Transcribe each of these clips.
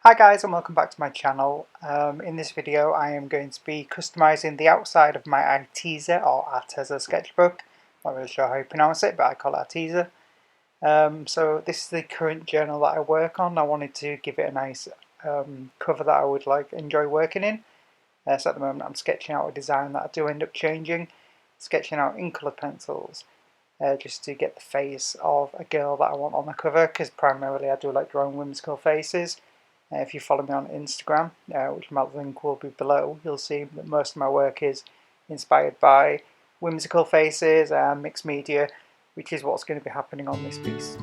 Hi guys and welcome back to my channel. In this video I am going to be customizing the outside of my Arteza or Arteza sketchbook. Not really sure how you pronounce it, but I call it Arteza. So this is the current journal that I work on. I wanted to give it a nice cover that I would enjoy working in. So at the moment I'm sketching out a design that I do end up changing, sketching out in colour pencils. Just to get the face of a girl that I want on the cover, because primarily I do like drawing whimsical faces. If you follow me on Instagram, which my link will be below, you'll see that most of my work is inspired by whimsical faces and mixed media, which is what's going to be happening on this piece.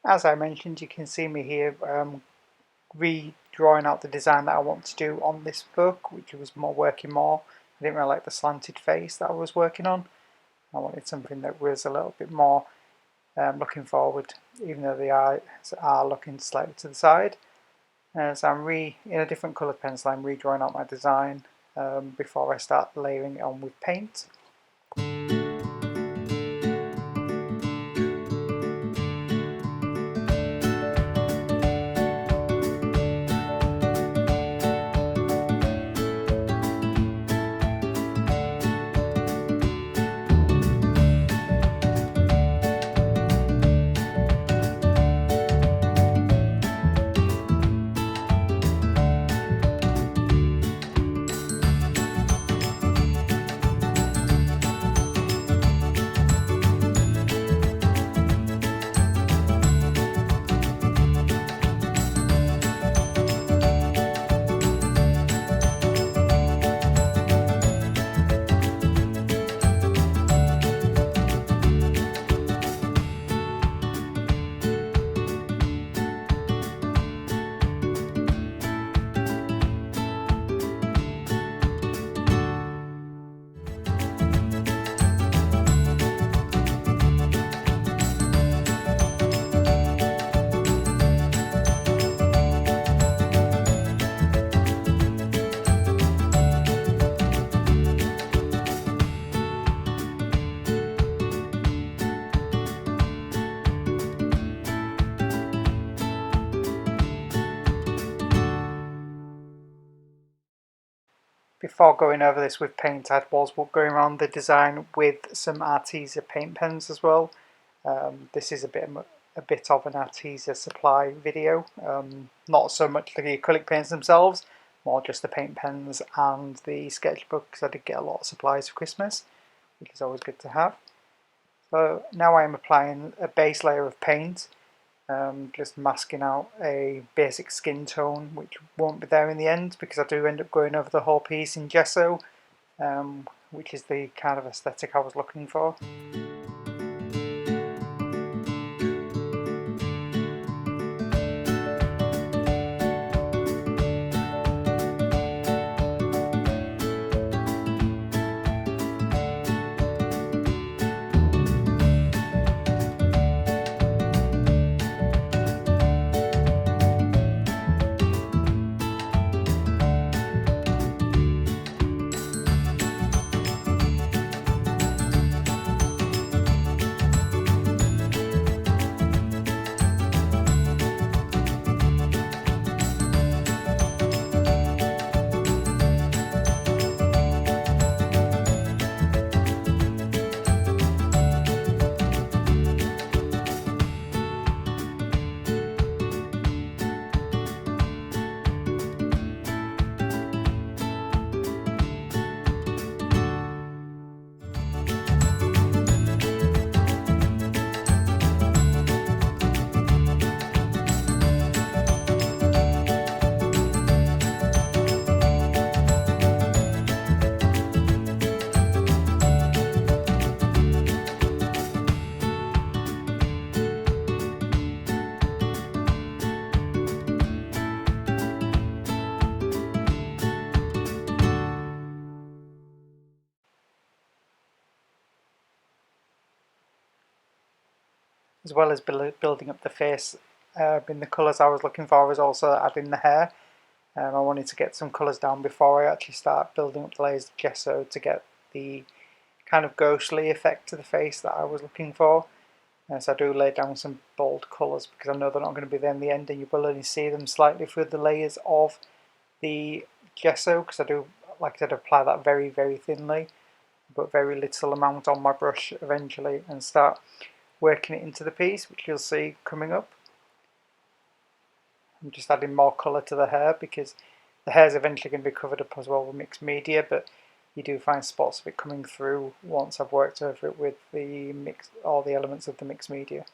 As I mentioned, you can see me here redrawing out the design that I want to do on this book, which was working more. I didn't really like the slanted face that I was working on. I wanted something that was a little bit more looking forward, even though the eyes are looking slightly to the side. So I'm in a different coloured pencil, I'm redrawing out my design before I start layering it on with paint. Before going over this with paint, I was going around the design with some Arteza paint pens as well. This is a bit of an Arteza supply video, not so much the acrylic paints themselves, more just the paint pens and the sketchbook, because I did get a lot of supplies for Christmas, which is always good to have. So now I am applying a base layer of paint, just masking out a basic skin tone, which won't be there in the end because I do end up going over the whole piece in gesso, which is the kind of aesthetic I was looking for. as well as building up the face in the colours I was looking for, was also adding the hair. I wanted to get some colours down before I actually start building up the layers of gesso to get the kind of ghostly effect to the face that I was looking for. So I do lay down some bold colours because I know they're not going to be there in the end, and you will only see them slightly through the layers of the gesso, because I do, like I said, apply that very, very thinly, but very little amount on my brush eventually, and start working it into the piece, which you'll see coming up. I'm just adding more colour to the hair because the hair is eventually going to be covered up as well with mixed media, but you do find spots of it coming through once I've worked over it with all the elements of the mixed media.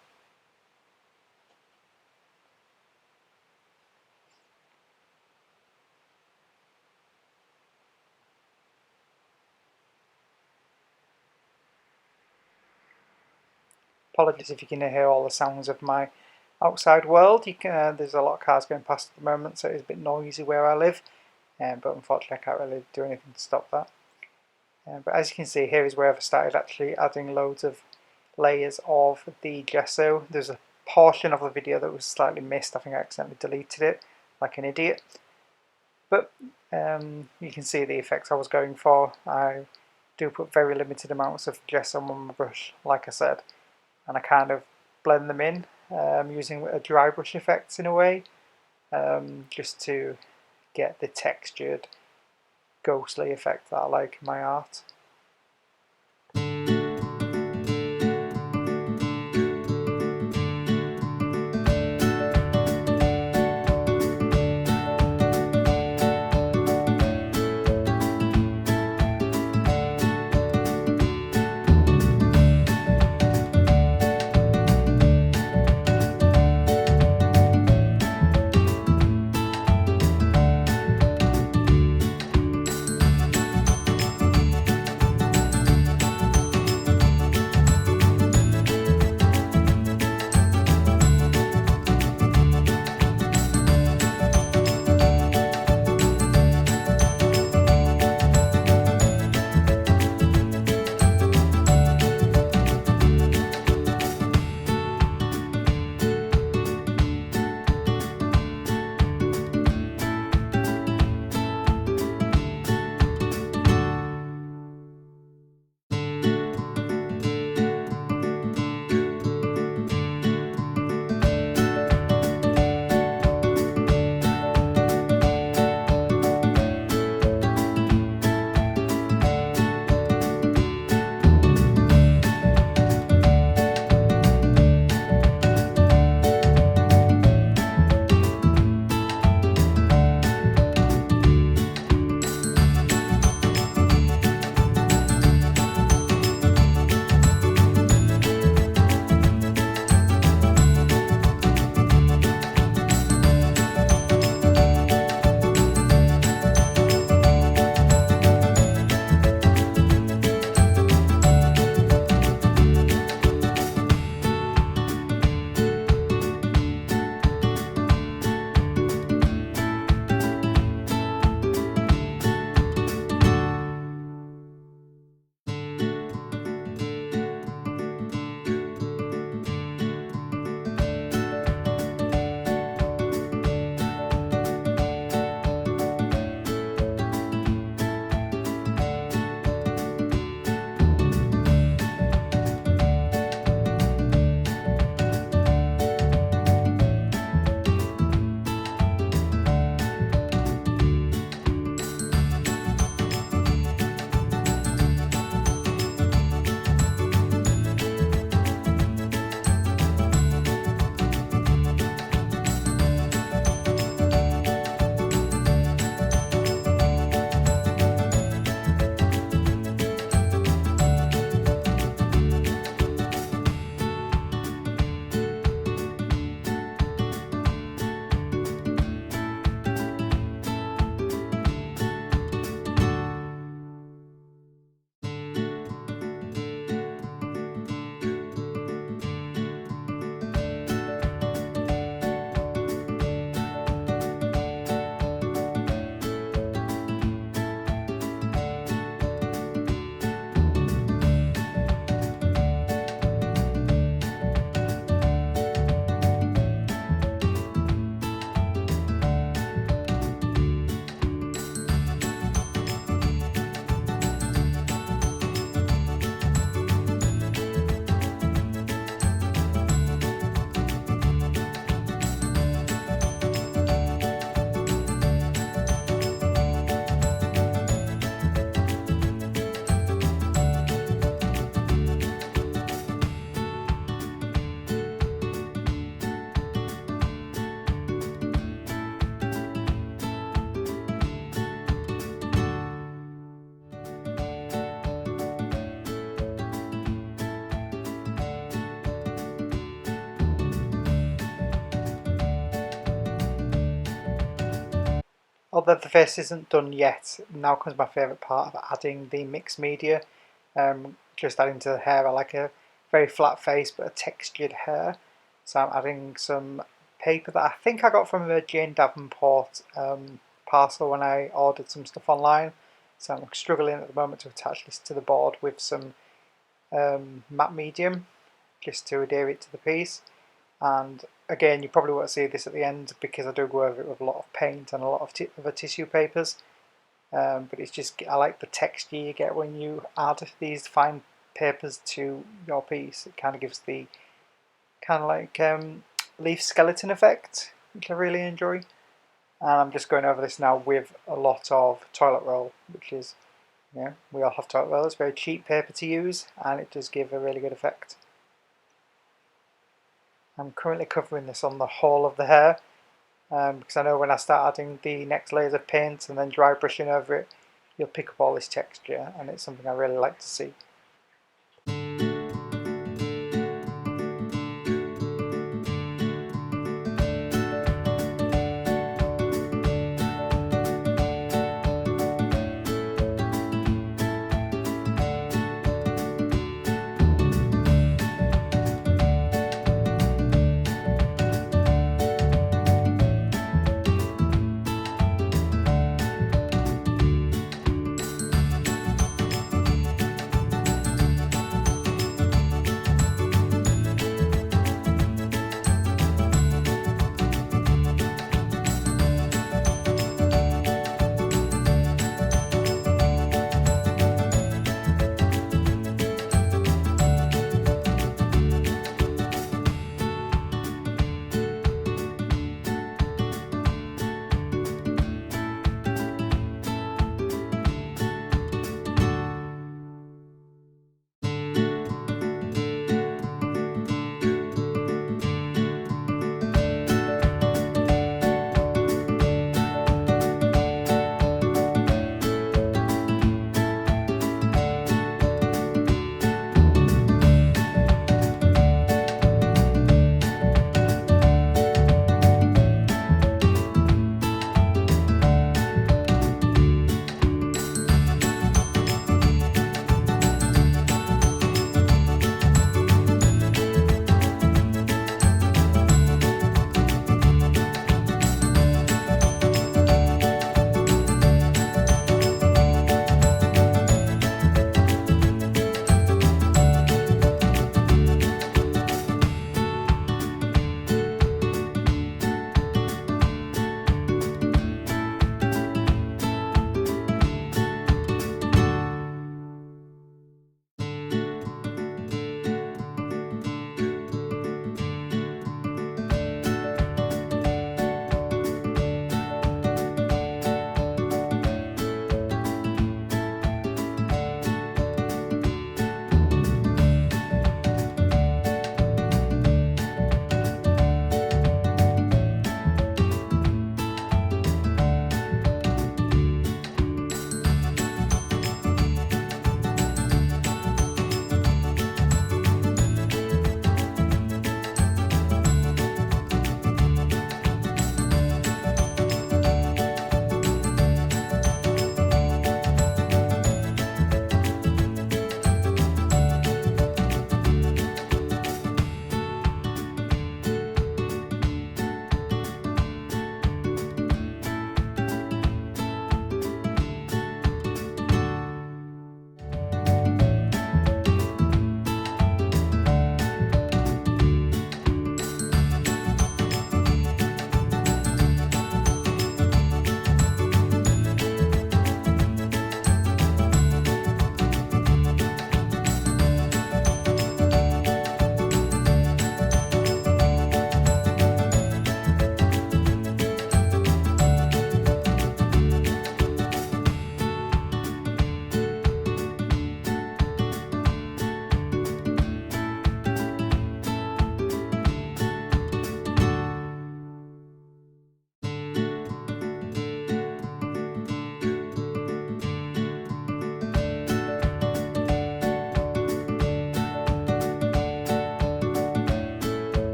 Apologies if you can hear all the sounds of my outside world. There's a lot of cars going past at the moment, so it's a bit noisy where I live, but unfortunately I can't really do anything to stop that. But as you can see, here is where I've started actually adding loads of layers of the gesso. There's a portion of the video that was slightly missed. I think I accidentally deleted it like an idiot. But you can see the effects I was going for. I do put very limited amounts of gesso on my brush, like I said, and I kind of blend them in using a dry brush effect in a way, just to get the textured ghostly effect that I like in my art. Although the face isn't done yet, now comes my favourite part of adding the mixed media. Just adding to the hair. I like a very flat face but a textured hair. So I'm adding some paper that I think I got from a Jane Davenport parcel when I ordered some stuff online. So I'm struggling at the moment to attach this to the board with some matte medium just to adhere it to the piece. And again, you probably won't see this at the end because I do go over it with a lot of paint and a lot of other tissue papers. But it's just, I like the texture you get when you add these fine papers to your piece. It kind of gives the kind of like leaf skeleton effect, which I really enjoy. And I'm just going over this now with a lot of toilet roll, which is, we all have toilet roll. It's very cheap paper to use, and it does give a really good effect. I'm currently covering this on the whole of the hair, because I know when I start adding the next layers of paint and then dry brushing over it, you'll pick up all this texture, and it's something I really like to see.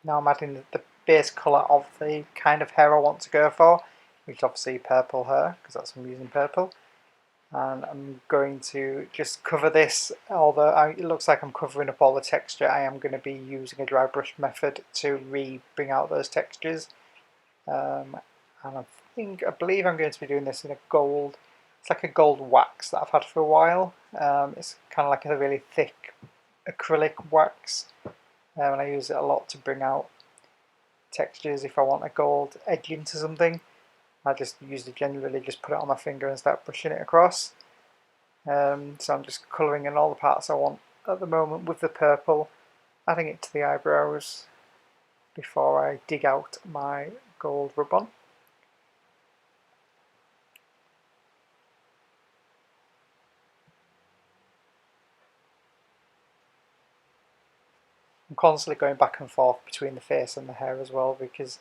Now I'm adding the base colour of the kind of hair I want to go for, which is obviously purple hair, because that's what I'm using purple. And I'm going to just cover this, although it looks like I'm covering up all the texture. I am going to be using a dry brush method to bring out those textures. And I believe I'm going to be doing this in a gold. It's like a gold wax that I've had for a while. It's kind of like a really thick acrylic wax, and I use it a lot to bring out textures. If I want a gold edging to something, I just usually generally just put it on my finger and start brushing it across. So I'm just colouring in all the parts I want at the moment with the purple, adding it to the eyebrows before I dig out my gold rub-on. I'm constantly going back and forth between the face and the hair as well, because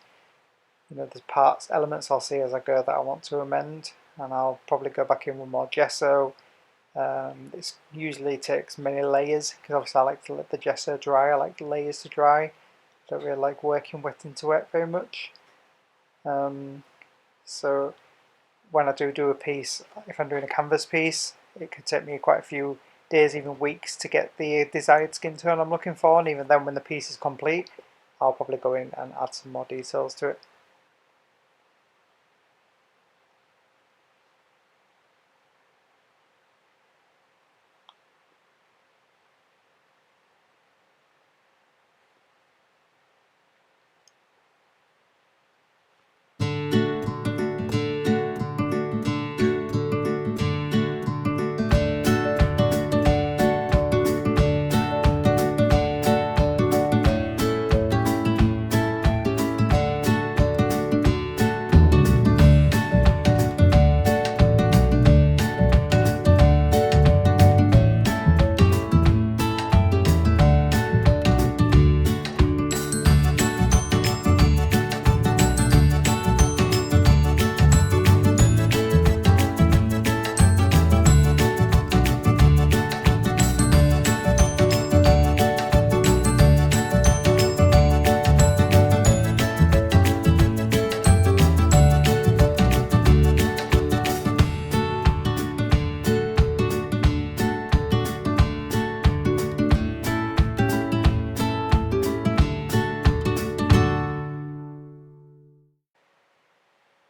there's elements I'll see as I go that I want to amend, and I'll probably go back in with more gesso. This usually takes many layers, because obviously I like to let the gesso dry. I like the layers to dry. I don't really like working wet into wet very much. So when I do a piece, if I'm doing a canvas piece, it could take me quite a few days, even weeks, to get the desired skin tone I'm looking for, and even then when the piece is complete, I'll probably go in and add some more details to it.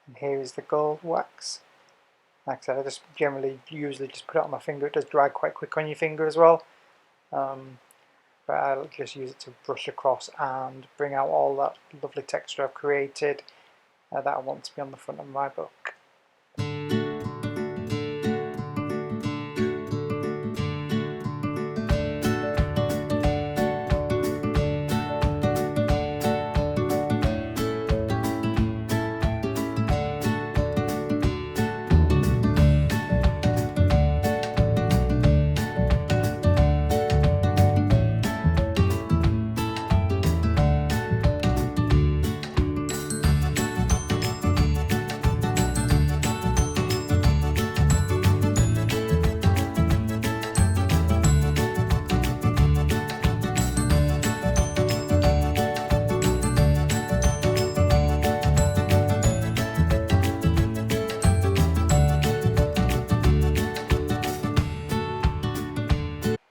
And here is the gold wax. Like I said, I just usually just put it on my finger. It does dry quite quick on your finger as well. But I'll just use it to brush across and bring out all that lovely texture I've created that I want to be on the front of my book.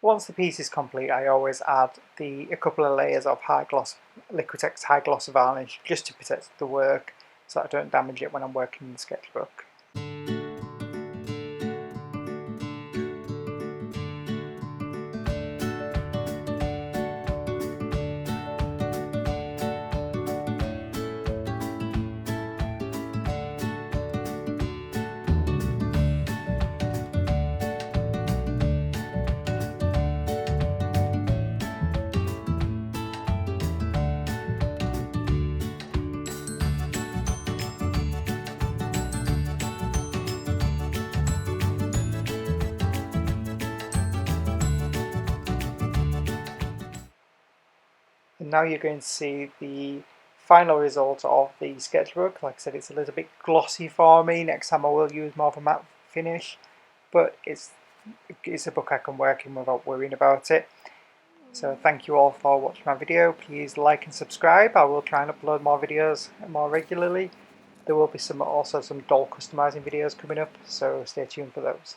Once the piece is complete, I always add a couple of layers of Liquitex high gloss varnish, just to protect the work so I don't damage it when I'm working in the sketchbook. And now you're going to see the final result of the sketchbook. Like I said, it's a little bit glossy for me. Next time I will use more of a matte finish, but it's a book I can work in without worrying about it. So thank you all for watching my video. Please like and subscribe. I will try and upload more videos more regularly. There will be also some doll customizing videos coming up, so stay tuned for those.